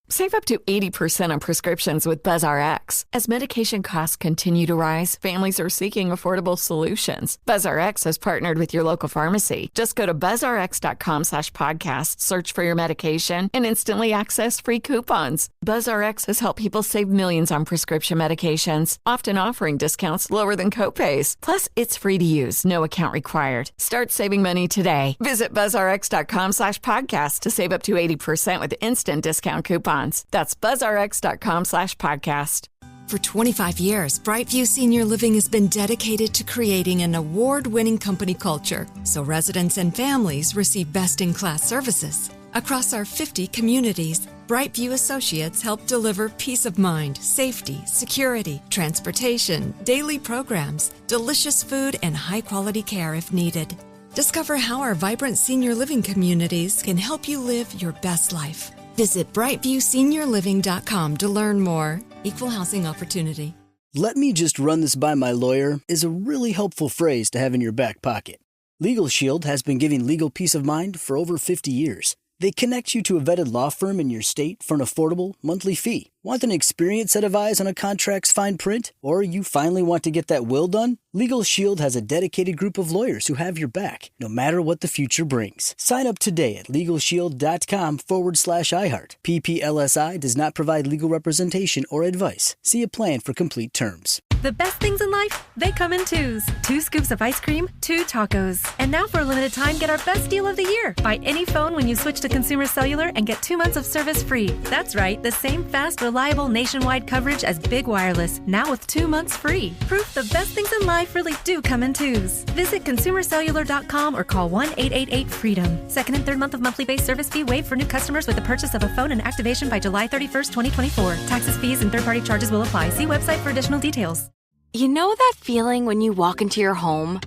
Save up to 80% on prescriptions with BuzzRx. As medication costs continue to rise, families are seeking affordable solutions. BuzzRx has partnered with your local pharmacy. Just go to buzzrx.com/podcast, search for your medication, and instantly access free coupons. BuzzRx has helped people save millions on prescription medications, often offering discounts lower than copays. Plus, it's free to use, no account required. Start saving money today. Visit buzzrx.com/podcast to save up to 80% with instant discount coupons. That's buzzrx.com/podcast. For 25 years, Brightview Senior Living has been dedicated to creating an award-winning company culture so residents and families receive best-in-class services. Across our 50 communities, Brightview associates help deliver peace of mind, safety, security, transportation, daily programs, delicious food, and high-quality care if needed. Discover how our vibrant senior living communities can help you live your best life. Visit brightviewseniorliving.com to learn more. Equal housing opportunity. "Let me just run this by my lawyer" is a really helpful phrase to have in your back pocket. Legal Shield has been giving legal peace of mind for over 50 years. They connect you to a vetted law firm in your state for an affordable monthly fee. Want an experienced set of eyes on a contract's fine print? Or you finally want to get that will done? Legal Shield has a dedicated group of lawyers who have your back, no matter what the future brings. Sign up today at LegalShield.com/iHeart. PPLSI does not provide legal representation or advice. See a plan for complete terms. The best things in life, they come in twos. 2 scoops of ice cream, 2 tacos. And now for a limited time, get our best deal of the year. Buy any phone when you switch to Consumer Cellular and get 2 months of service free. That's right, the same fast, reliable nationwide coverage as Big Wireless, now with 2 months free. Proof the best things in life really do come in twos. Visit ConsumerCellular.com or call 1-888-FREEDOM. Second and third month of monthly base service fee waived for new customers with the purchase of a phone and activation by July 31st, 2024. Taxes, fees, and third-party charges will apply. See website for additional details. You know that feeling when you walk into your home,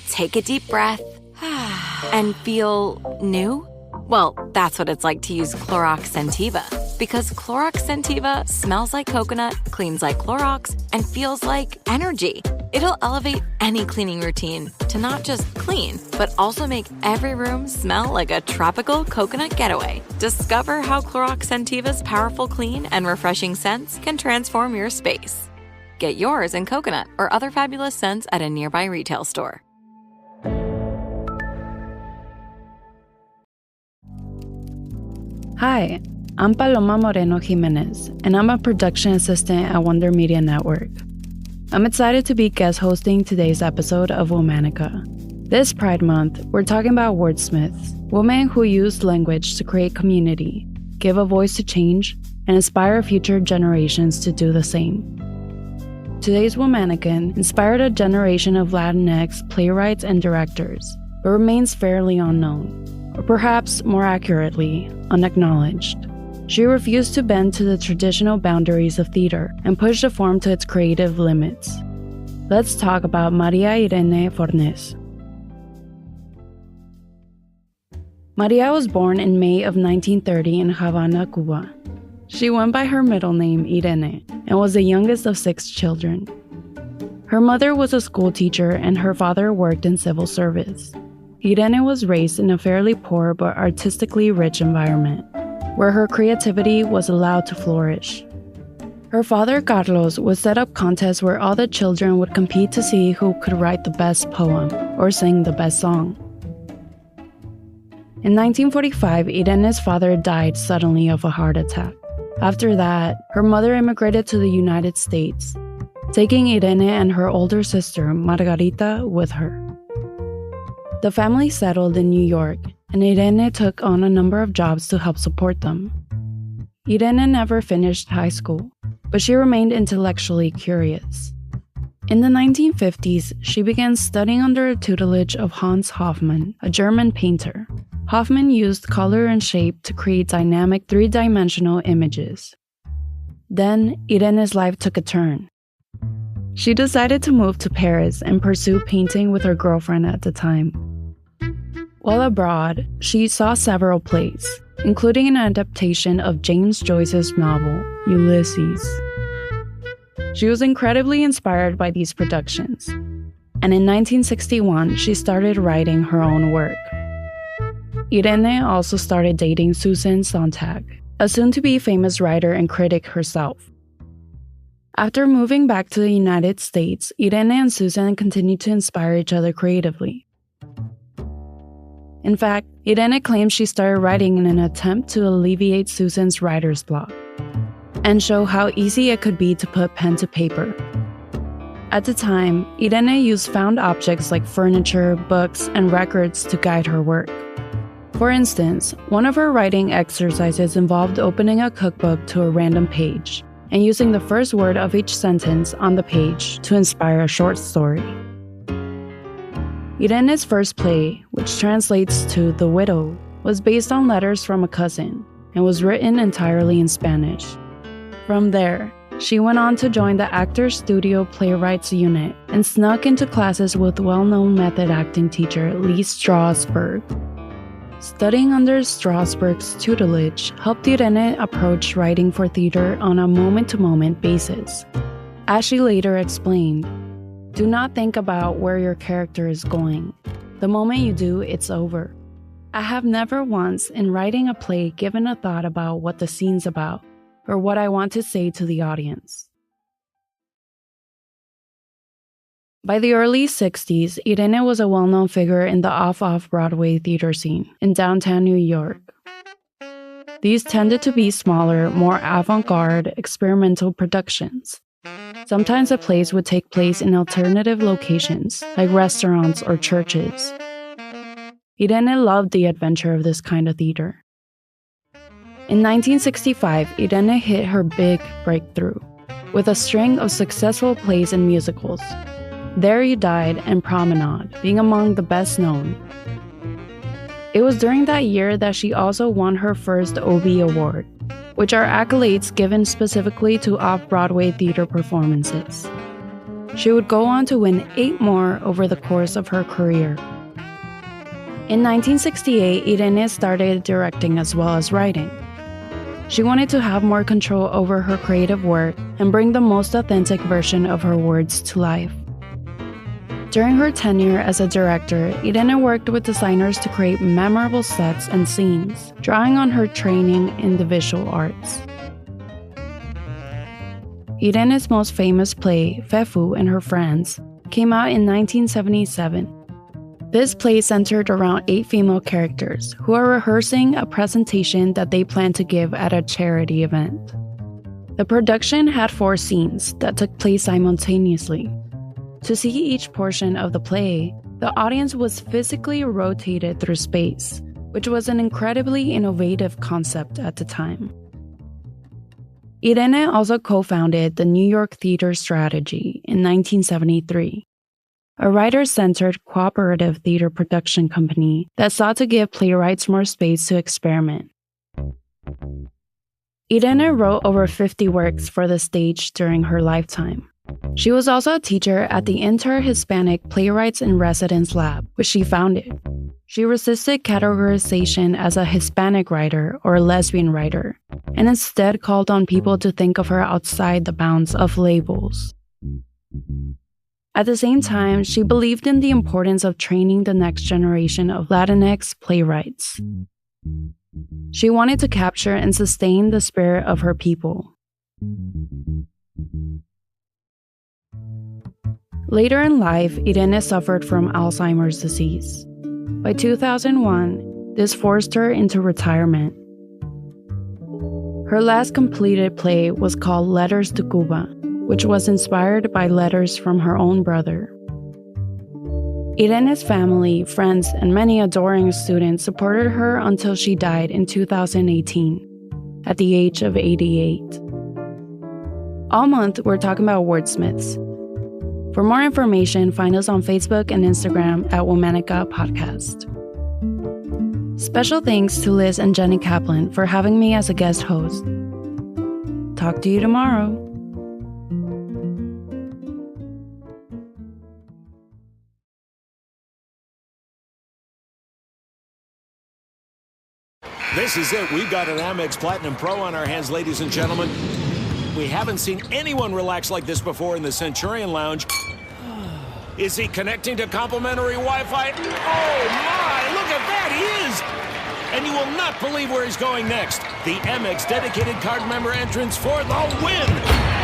take a deep breath, and feel new? Well, that's what it's like to use Clorox Scentiva. Because Clorox Scentiva smells like coconut, cleans like Clorox, and feels like energy. It'll elevate any cleaning routine to not just clean, but also make every room smell like a tropical coconut getaway. Discover how Clorox Scentiva's powerful clean and refreshing scents can transform your space. Get yours in coconut or other fabulous scents at a nearby retail store. Hi, I'm Paloma Moreno Jimenez, and I'm a production assistant at Wonder Media Network. I'm excited to be guest hosting today's episode of Womanica. This Pride Month, we're talking about wordsmiths, women who use language to create community, give a voice to change, and inspire future generations to do the same. Today's Womanican inspired a generation of Latinx playwrights and directors, but remains fairly unknown, or perhaps more accurately, unacknowledged. She refused to bend to the traditional boundaries of theater and pushed the form to its creative limits. Let's talk about Maria Irene Fornés. Maria was born in May of 1930 in Havana, Cuba. She went by her middle name, Irene, and was the youngest of 6 children. Her mother was a school teacher and her father worked in civil service. Irene was raised in a fairly poor but artistically rich environment, where her creativity was allowed to flourish. Her father, Carlos, would set up contests where all the children would compete to see who could write the best poem or sing the best song. In 1945, Irene's father died suddenly of a heart attack. After that, her mother immigrated to the United States, taking Irene and her older sister, Margarita, with her. The family settled in New York, and Irene took on a number of jobs to help support them. Irene never finished high school, but she remained intellectually curious. In the 1950s, she began studying under the tutelage of Hans Hofmann, a German painter. Hofmann used color and shape to create dynamic 3-dimensional images. Then, Irene's life took a turn. She decided to move to Paris and pursue painting with her girlfriend at the time. While abroad, she saw several plays, including an adaptation of James Joyce's novel, Ulysses. She was incredibly inspired by these productions, and in 1961, she started writing her own work. Irene also started dating Susan Sontag, a soon-to-be famous writer and critic herself. After moving back to the United States, Irene and Susan continued to inspire each other creatively. In fact, Irene claims she started writing in an attempt to alleviate Susan's writer's block and show how easy it could be to put pen to paper. At the time, Irene used found objects like furniture, books, and records to guide her work. For instance, one of her writing exercises involved opening a cookbook to a random page and using the first word of each sentence on the page to inspire a short story. Irene's first play, which translates to The Widow, was based on letters from a cousin and was written entirely in Spanish. From there, she went on to join the Actors Studio Playwrights unit and snuck into classes with well-known method acting teacher Lee Strasberg. Studying under Strasberg's tutelage helped Irene approach writing for theater on a moment-to-moment basis. As she later explained, "Do not think about where your character is going. The moment you do, it's over. I have never once in writing a play given a thought about what the scene's about or what I want to say to the audience." By the early 60s, Irene was a well-known figure in the Off-Broadway theater scene in downtown New York. These tended to be smaller, more avant-garde, experimental productions. Sometimes the plays would take place in alternative locations, like restaurants or churches. Irene loved the adventure of this kind of theater. In 1965, Irene hit her big breakthrough with a string of successful plays and musicals. There You Died and Promenade being among the best known. It was during that year that she also won her first Obie Award, which are accolades given specifically to off-Broadway theater performances. She would go on to win 8 more over the course of her career. In 1968, Irene started directing as well as writing. She wanted to have more control over her creative work and bring the most authentic version of her words to life. During her tenure as a director, Irene worked with designers to create memorable sets and scenes, drawing on her training in the visual arts. Irene's most famous play, Fefu and Her Friends, came out in 1977. This play centered around 8 female characters who are rehearsing a presentation that they plan to give at a charity event. The production had 4 scenes that took place simultaneously. To see each portion of the play, the audience was physically rotated through space, which was an incredibly innovative concept at the time. Irene also co-founded the New York Theater Strategy in 1973, a writer-centered cooperative theater production company that sought to give playwrights more space to experiment. Irene wrote over 50 works for the stage during her lifetime. She was also a teacher at the Inter-Hispanic Playwrights in Residence Lab, which she founded. She resisted categorization as a Hispanic writer or a lesbian writer, and instead called on people to think of her outside the bounds of labels. At the same time, she believed in the importance of training the next generation of Latinx playwrights. She wanted to capture and sustain the spirit of her people. Later in life, Irene suffered from Alzheimer's disease. By 2001, this forced her into retirement. Her last completed play was called Letters to Cuba, which was inspired by letters from her own brother. Irene's family, friends, and many adoring students supported her until she died in 2018, at the age of 88. All month, we're talking about Wordsmiths. For more information, find us on Facebook and Instagram at Womanica Podcast. Special thanks to Liz and Jenny Kaplan for having me as a guest host. Talk to you tomorrow. This is it. We've got an Amex Platinum Pro on our hands, ladies and gentlemen. We haven't seen anyone relax like this before in the Centurion Lounge. Is he connecting to complimentary Wi-Fi? Oh, my! Look at that! He is! and you will not believe where he's going next. The Amex dedicated card member entrance for the win.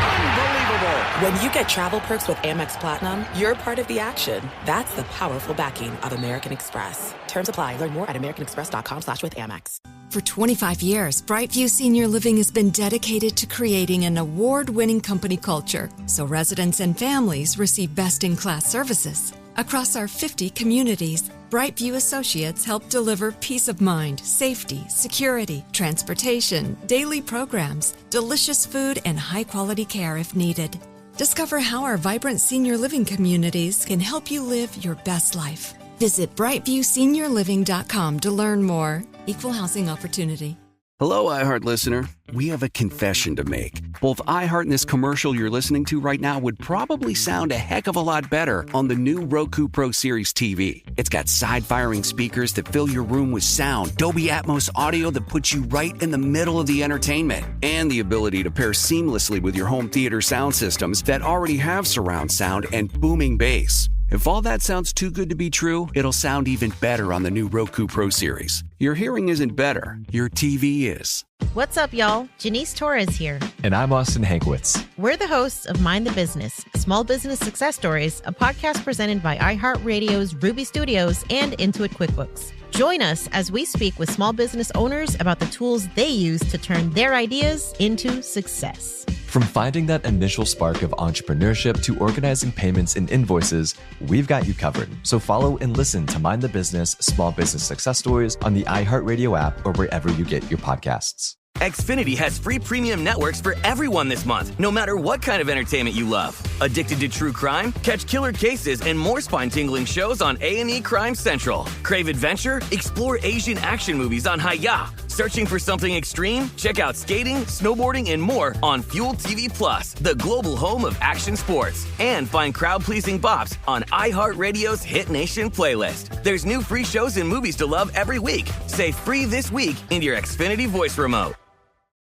Unbelievable. When you get travel perks with Amex Platinum, you're part of the action. That's the powerful backing of American Express. Terms apply. Learn more at americanexpress.com/withAmex. For 25 years, Brightview Senior Living has been dedicated to creating an award-winning company culture, so residents and families receive best-in-class services. Across our 50 communities, Brightview associates help deliver peace of mind, safety, security, transportation, daily programs, delicious food, and high-quality care if needed. Discover how our vibrant senior living communities can help you live your best life. Visit brightviewseniorliving.com to learn more. Equal housing opportunity. Hello, iHeart listener. We have a confession to make. Both iHeart and this commercial you're listening to right now would probably sound a heck of a lot better on the new Roku Pro Series TV. It's got side-firing speakers that fill your room with sound, Dolby Atmos audio that puts you right in the middle of the entertainment, and the ability to pair seamlessly with your home theater sound systems that already have surround sound and booming bass. If all that sounds too good to be true, it'll sound even better on the new Roku Pro Series. Your hearing isn't better, your TV is. What's up, y'all? Janice Torres here. And I'm Austin Hankwitz. We're the hosts of Mind the Business, Small Business Success Stories, a podcast presented by iHeartRadio's Ruby Studios and Intuit QuickBooks. Join us as we speak with small business owners about the tools they use to turn their ideas into success. From finding that initial spark of entrepreneurship to organizing payments and invoices, we've got you covered. So follow and listen to Mind the Business Small Business Success Stories on the iHeartRadio app or wherever you get your podcasts. Xfinity has free premium networks for everyone this month, no matter what kind of entertainment you love. Addicted to true crime? Catch killer cases and more spine-tingling shows on A&E Crime Central. Crave adventure? Explore Asian action movies on Hi-Ya. Searching for something extreme? Check out skating, snowboarding, and more on Fuel TV Plus, the global home of action sports. And find crowd-pleasing bops on iHeartRadio's Hit Nation playlist. There's new free shows and movies to love every week. Say free this week in your Xfinity voice remote.